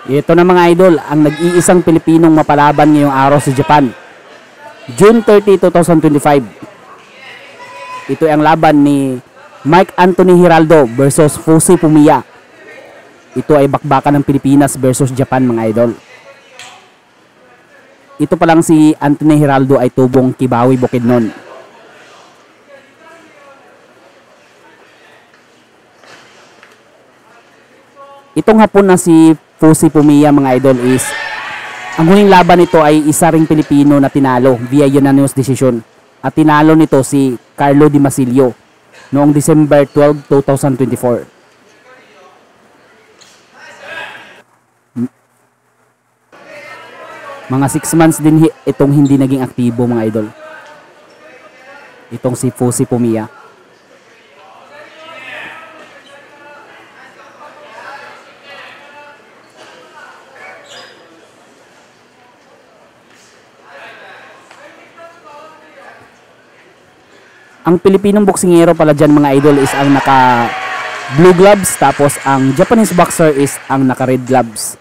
Ito na mga idol, ang nag-iisang Pilipinong mapalaban ngayong araw sa Japan. June 30, 2025. Ito ay ang laban ni Mike Anthony Giraldo versus Fusi Fumiya. Ito ay bakbakan ng Pilipinas versus Japan mga idol. Ito pa lang si Anthony Giraldo ay tubong Kibawi Bukidnon. Itong hapon na si Fusi Fumiya mga idol is ang huling laban nito ay isa ring Pilipino na tinalo via unanimous decision. At tinalo nito si Carlo Di Masilio noong December 12, 2024. Mga 6 months din itong hindi naging aktibo mga idol. Itong si Fusi Fumiya. Ang Pilipinong boksingero pala dyan mga idol is ang naka blue gloves, tapos ang Japanese boxer is ang naka red gloves.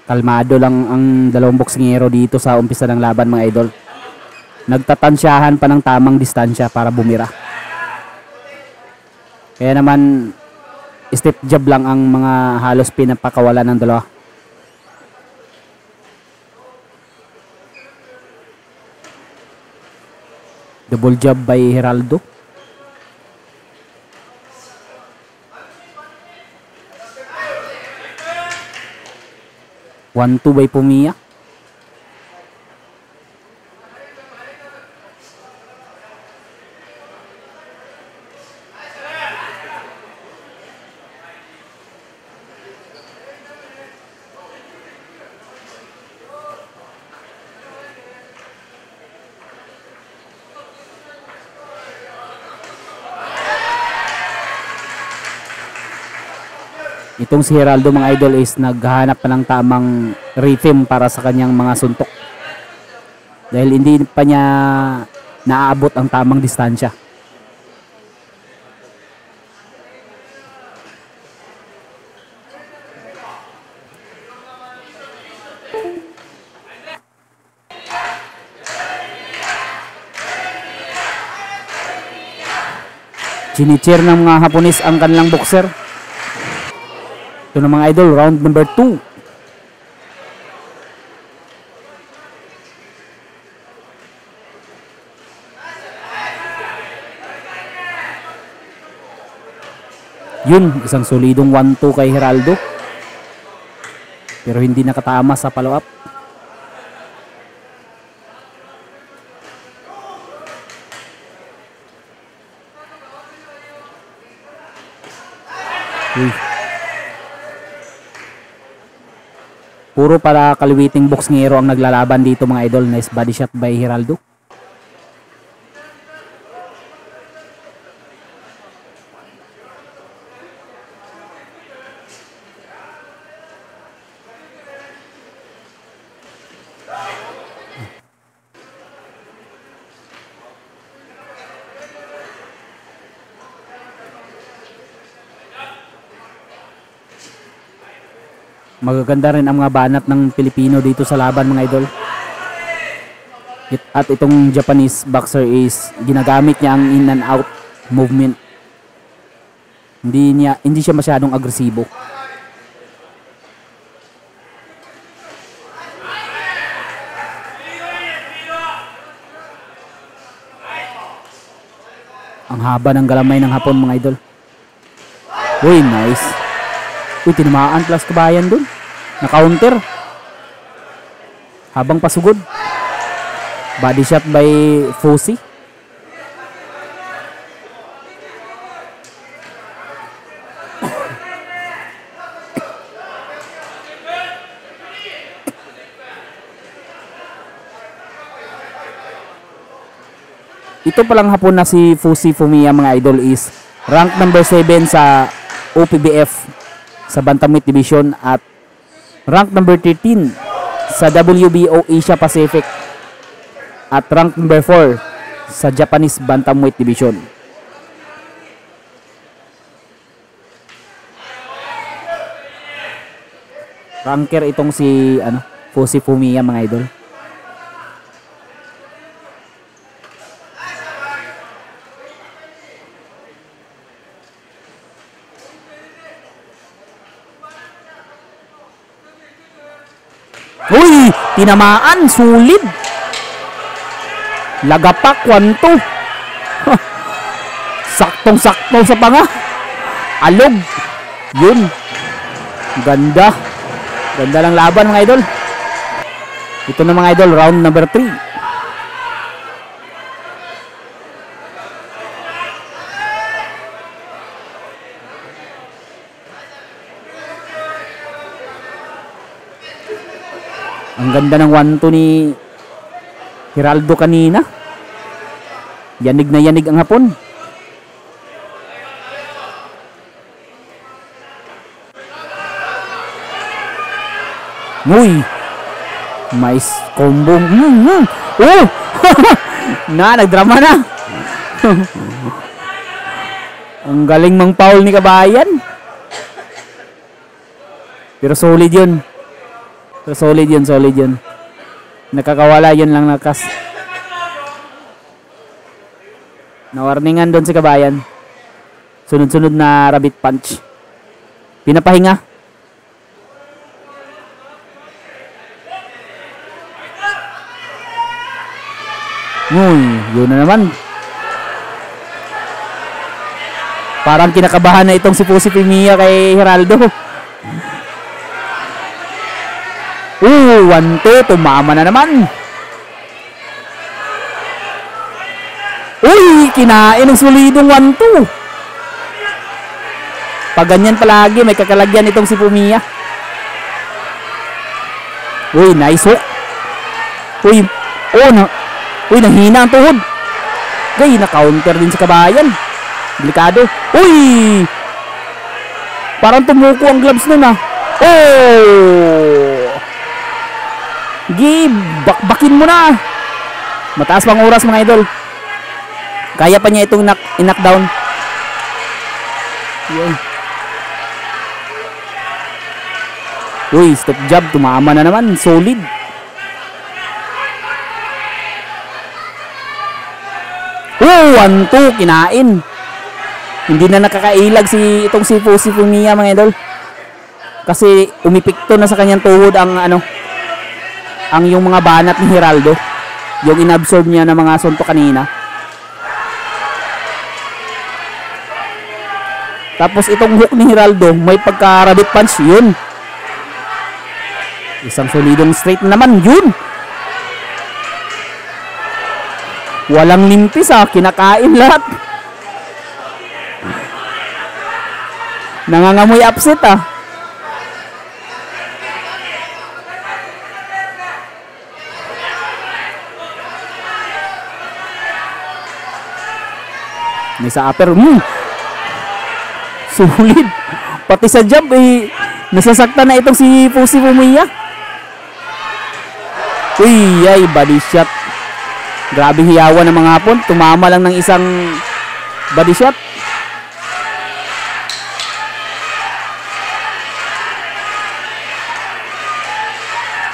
Kalmado lang ang dalawang boksingero dito sa umpisa ng laban mga idol. Nagtatansyahan pa ng tamang distansya para bumira. Kaya naman step jab lang ang mga halos pinapakawalan ng dalawa. Double jab by Giraldo. One two by Fumiya. Itong si Giraldo mga idol is naghahanap pa ng tamang rhythm para sa kanyang mga suntok. Dahil hindi pa niya naaabot ang tamang distansya. Chinicheer ng mga Hapones ang kanilang boxer. Ito na mga idol, round number 2. Yun, isang solidong 1-2 kay Giraldo. Pero hindi nakatama sa follow-up. Puro para kaliwiting boksingero ang naglalaban dito mga idol. Nice body shot by Giraldo. Magaganda rin ang mga banat ng Pilipino dito sa laban mga idol. At itong Japanese boxer is ginagamit niya ang in and out movement. Hindi siya masyadong agresibo. Ang haba ng galamay ng Hapon mga idol. Uy, nice. Uy, tinamaan plus kabayan dun. Na-counter. Habang pasugod. Body shot by Fusi. Ito palang Hapon na si Fusi Fumiya mga idol is rank number 7 sa OPBF sa Bantamweight Division at rank number 13 sa WBO Asia Pacific. at rank number 4 sa Japanese Bantamweight Division. Ranker itong si Fusi Fumiya mga idol. Uy! Tinamaan! Sulit! Lagapak! Kwanto! Saktong-sakto sa panga! Alog! Yun! Ganda! Ganda lang laban mga idol. Ito na mga idol, round number 3. Ang ganda ng 1-2 ni Hiraldo kanina. Yanig na yanig ang hapon. Uy! Mais combo. Oh! Nagdrama na. Ang galing mang foul ni Kabayan. Pero solid yun. Solid yun. Nakakawala yun lang nakas. Nawarningan doon si Kabayan. Sunod-sunod na rabbit punch. Pinapahinga. Uy, yun na naman. Parang kinakabahan na itong si Fusi Fumiya kay Hiraldo. 1-2, tumama na naman. Uy, kinain ng solidong 1-2. Pag ganyan palagi, may kakalagyan itong si Fumiya. Uy, nice hook. Uy, nahina ang tuhod. Gay, na-counter din sa Kabayan. Delikado. Uy! Parang tumuko ang gloves nun Oh! Bakbakin mo na. Mataas pang oras mga idol. Kaya pa niya itong knockdown. Yun. Uy, step jab. Tumama na naman. Solid. Oh, 1-2. Kinain. Hindi na nakakailag itong si Fusi Fumiya mga idol. Kasi umipikto na sa kanyang tuhod ang yung mga banat ni Hiraldo. Yung inabsorb niya ng mga suntok kanina. Tapos itong hook ni Hiraldo, may pagka-rabbit punch. Yun. Isang solidong straight naman. Yun. Walang limpis kinakain lahat. Nangangamoy upset May sa upper. Sulit. Pati sa jab nasasaktan na itong si Fusi Fumiya. Uy, body shot. Grabe hiyawan ng mga hapon. Tumama lang ng isang body shot.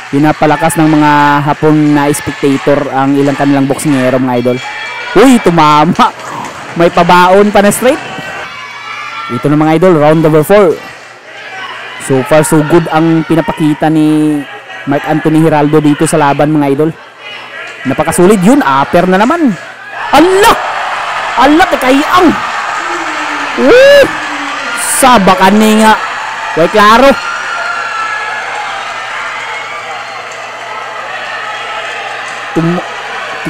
Pinapalakas ng mga hapon na spectator ang ilang kanilang boksingero mga idol. Uy, tumama. May pabaon pa na straight. Ito na mga idol, round number 4. So far so good ang pinapakita ni Mark Anthony Hiraldo dito sa laban mga idol. Napakasulit yun. Upper na naman. Allah, kayang. Sabakan ni nga. Way klaro.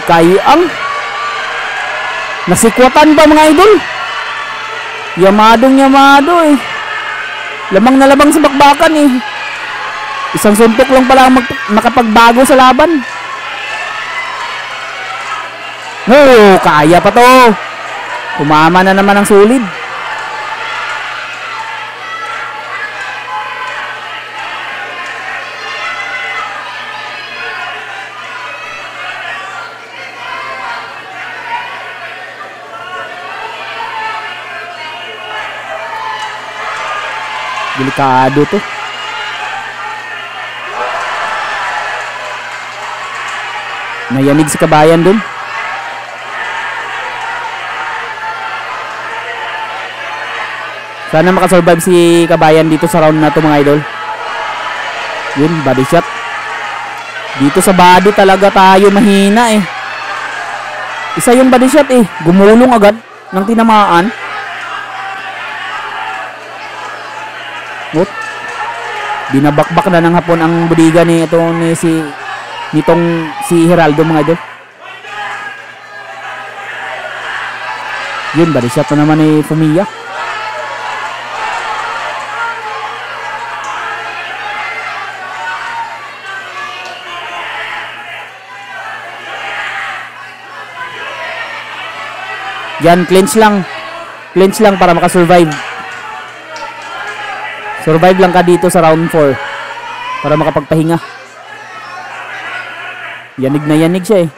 Kayang. Nasikwatan ba mga idol? Yamado Lamang na lamang sa bakbakan Isang suntok lang pala ang makapagbago sa laban. Kaya pa to. Tumama na naman ang solid. Delikado to. Nayanig si Kabayan dun. Sana makasurvive si Kabayan dito sa round na to mga idol. Yun, body shot. Dito sa body talaga tayo mahina eh. Isa yung body shot eh. Gumulong agad ng tinamaan. What? Binabakbak na ng hapon ang budiga ni ito nitong si Geraldo mga idol. Yun, body shot na naman ni Fumiya. Yan, clinch lang. Clinch lang para makasurvive. Survive lang ka dito sa round 4 para makapagpahinga. Yanig na yanig siya eh.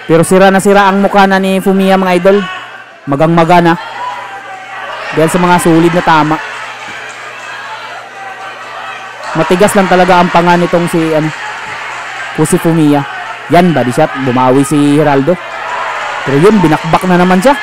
Pero sira na sira ang mukha na ni Fumiya mga idol. Magang-maga na. Dahil sa mga sulit na tama. Matigas lang talaga ang panga nitong si Fumiya. Yan, body shot. Bumawi si Geraldo. Pero yun, binakbak na naman siya.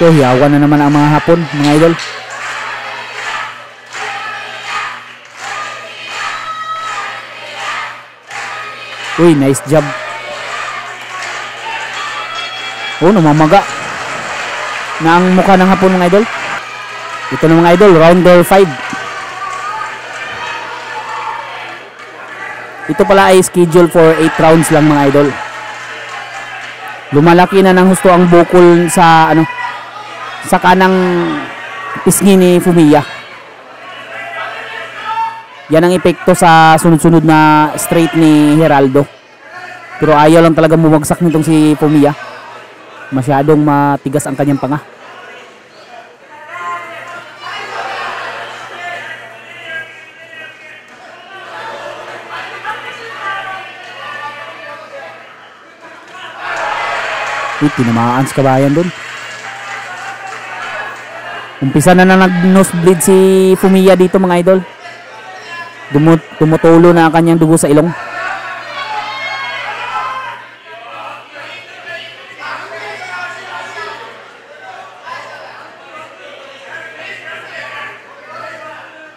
So, hiyawan na naman ang mga hapon, mga idol. Uy, nice job. Oh, namamaga na ang mukha ng hapon mga idol. Ito na mga idol, rounder 5. Ito pala ay schedule for 8 rounds lang mga idol. Lumalaki na ng husto ang bukol sa kanang pisngi ni Fumiya. Yan ang epekto sa sunod-sunod na straight ni Geraldo. Pero ayaw lang talaga bumagsak nitong si Fumiya. Masyadong matigas ang kanyang panga. Uy, tinamaan si Kabayan dun. Umpisa na nag-nosebleed si Fumiya dito mga idol. Tumutulo na ang kanyang dugo sa ilong.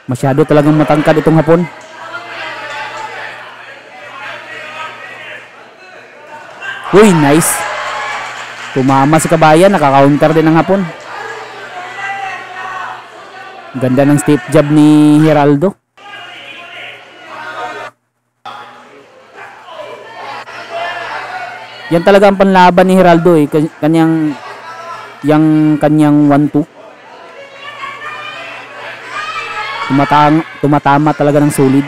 Masyado talagang matangkad itong hapon. Uy, nice. Tumama si Kabayan, nakaka-counter din ang hapon. Ganda ng step jab ni Geraldo. Yan talaga ang panlaban ni Geraldo eh. Kanyang 1-2. Tumatama talaga ng solid.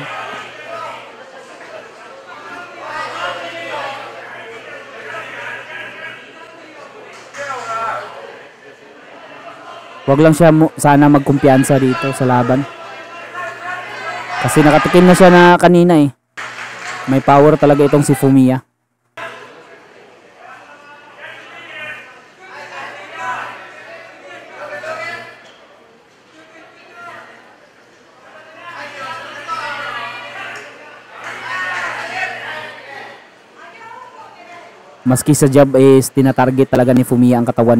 Huwag lang siya sana magkumpiyansa dito sa laban. Kasi nakatikim na siya na kanina eh. May power talaga itong si Fumiya. Maski sa jab is tinatarget talaga ni Fumiya ang katawan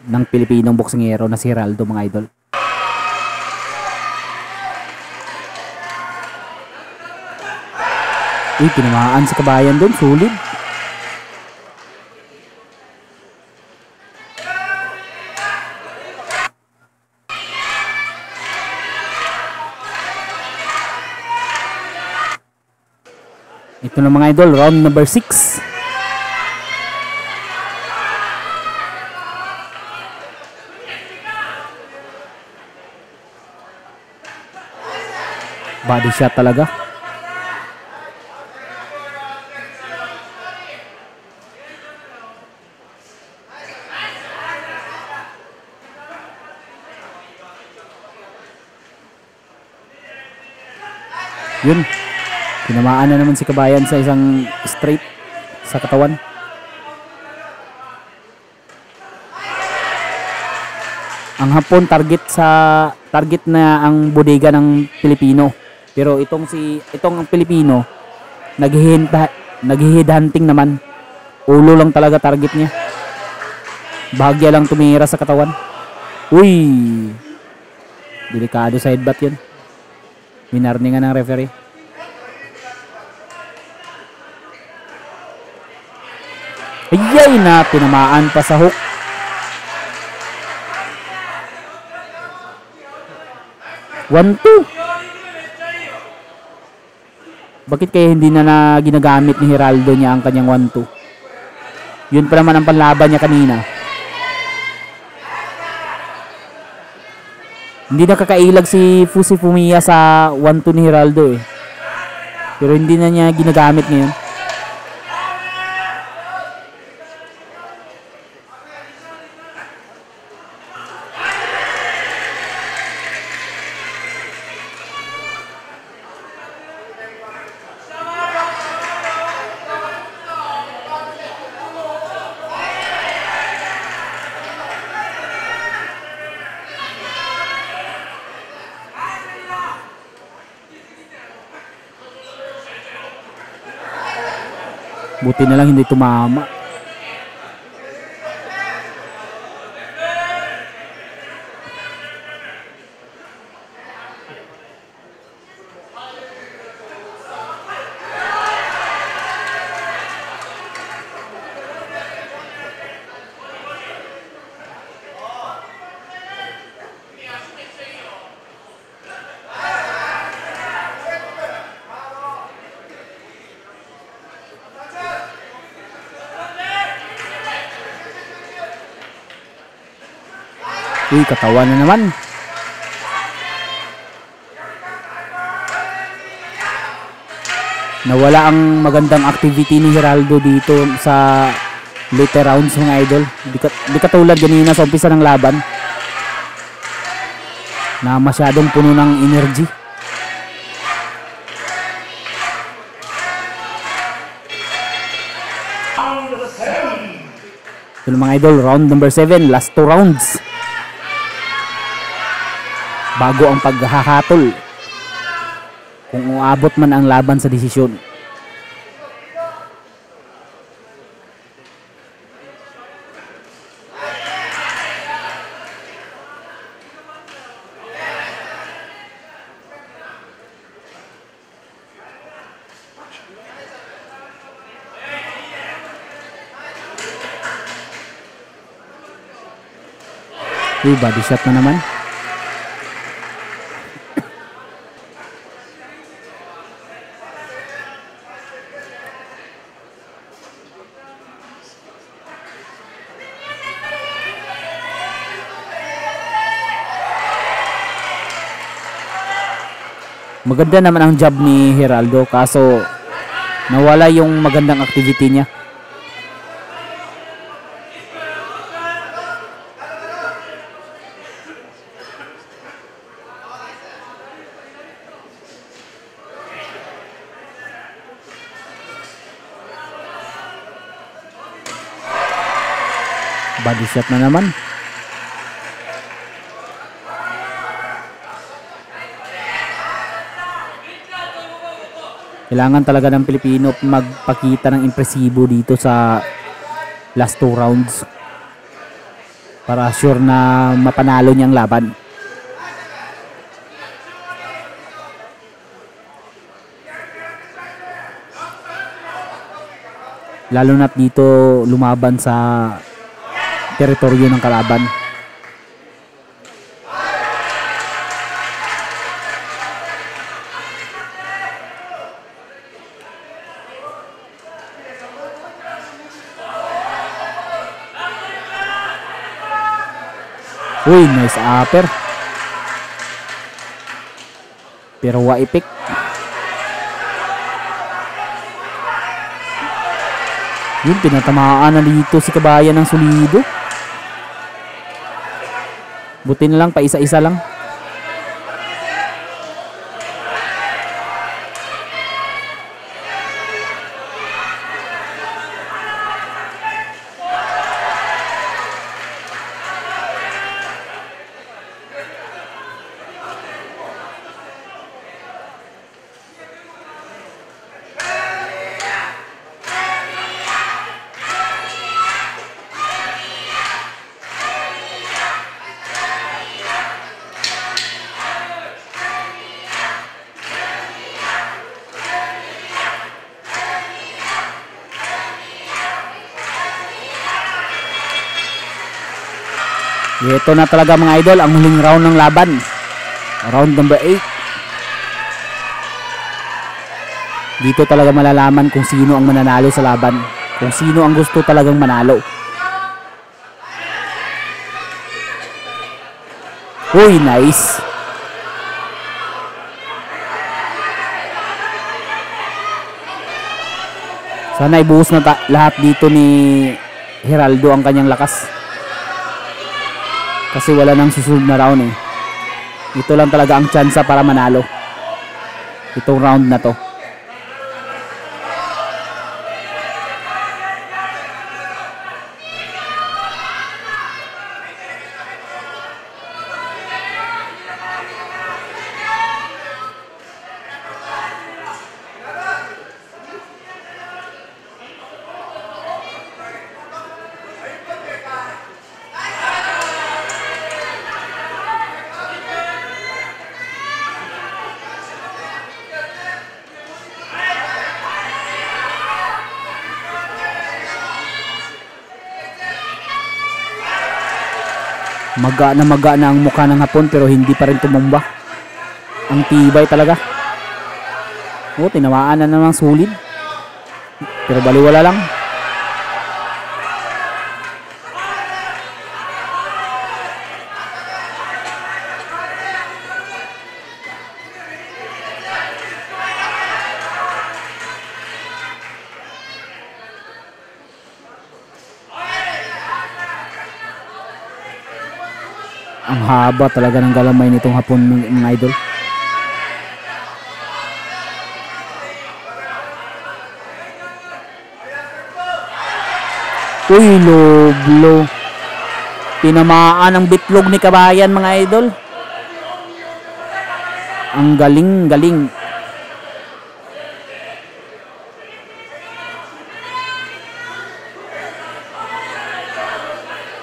ng Pilipinong boksingero na si Geraldo mga idol. Uy, tinamaan si Kabayan doon, sulit. Ito na mga idol, round number 6. Body shot talaga. Yun. Tinamaan na naman si Kabayan sa isang straight sa katawan. Ang Hapon target na ang bodega ng Pilipino. Pero itong Pilipino nag-head hunting naman. Ulo lang talaga target niya. Bahagya lang tumira sa katawan. Uy! Delikado sa headbutt yun. Winarningan ng referee. Ayay na, tinamaan pa sa hook. One, two. Bakit kaya hindi na ginagamit ni Hiraldo niya ang kanyang 1-2? Yun pa naman ang panlaban niya kanina. Hindi nakakailag si Fusi Fumiya sa 1-2 ni Hiraldo eh. Pero hindi na niya ginagamit ngayon. Buti na lang hindi tumama. Uy, katawan na naman. Nawala ang magandang activity ni Hiraldo dito sa later rounds mga idol. Di katulad ganina sa umpisa ng laban na masyadong puno ng energy. Ito mga idol, round number 7, last 2 rounds. Bago ang paghahatol kung uabot man ang laban sa desisyon. Body shot na naman. Maganda naman ang job ni Hiraldo, kaso nawala yung magandang activity niya. Body shot na naman. Kailangan talaga ng Pilipino magpakita ng impresibo dito sa last 2 rounds para sure na mapanalo niyang laban. Lalo na't dito lumaban sa teritoryo ng kalaban. Uy, nice upper. Pero waipik. Yun, pinatamaan na dito si Kabayan ng solido. Buti na lang, pa isa-isa lang. Ito na talaga mga idol, ang huling round ng laban. Round number 8. Dito talaga malalaman kung sino ang mananalo sa laban. Kung sino ang gusto talagang manalo. Uy, nice. Sana ibuhos na lahat dito ni Hiraldo ang kanyang lakas. Kasi wala nang susunod na round eh. Ito lang talaga ang tsansa para manalo. Itong round na to. Maga na ang mukha ng Hapon pero hindi pa rin tumumba. Ang tibay talaga. Oh, tinamaan na naman sulit. Pero baliwala lang. Ang haba talaga ng galamay nitong Hapon mga idol. Uy, low blow. Tinamaan ang bitlog ni Kabayan mga idol. Ang galing.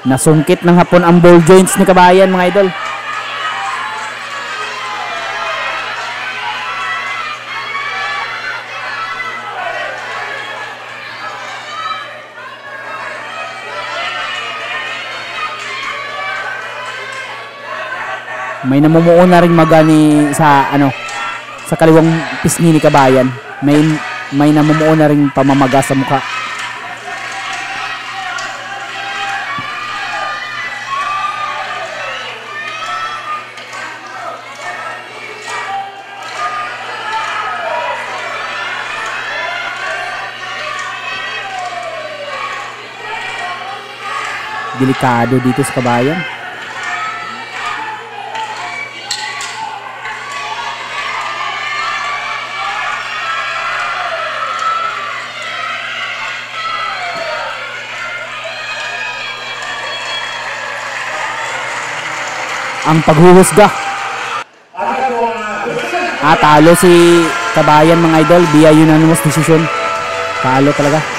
Nasungkit ng Hapon ang ball joints ni Kabayan mga idol. May namumuo na ring magani sa sa kaliwang pisngi ni Kabayan. May namumuo na ring pamamaga sa mukha. Delikado dito sa Kabayan. Ang paghuhusga. Talo si Kabayan mga idol via unanimous decision. Talo talaga.